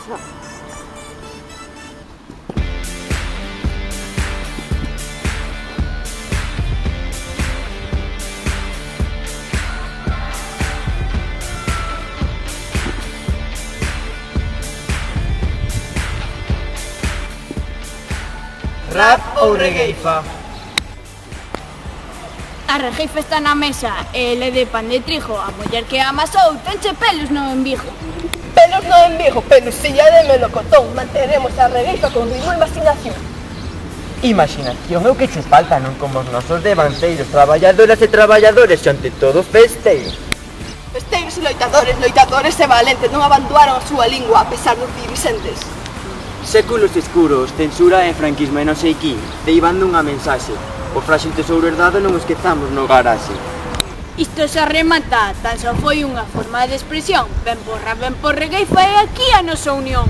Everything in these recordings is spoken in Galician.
pasa? Rap ou regueifa? A regueifa está na mesa e ele de pan de trigo. A muller que a amasou tenche pelos no embigo. Pelos no embigo, pelusilla de melocotón. Manteremos a regueifa con ritmo e vacinación. Imaginación é o que che falta, non como os nosos devanceiros, traballadoras e traballadores e ante todo festeiros. Festeiros e loitadores e valentes non abandonaron a súa lingua a pesar dos dirixentes. Séculos escuros, censura e franquismo e non sei qui, deivando unha mensaxe. O fráxil tesouro herdado non o esquezamos no garaxe. Isto se remata, tan só foi unha forma de expresión. Ben por rap, ben por regueifa e aquí a nosa unión.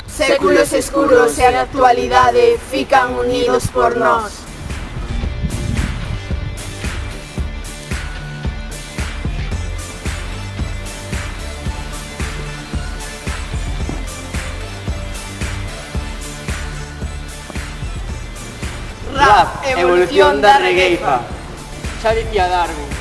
Séculos escuros e a actualidade fican unidos por nós. Rap, evolución da regueifa. Xa dicía Darwin.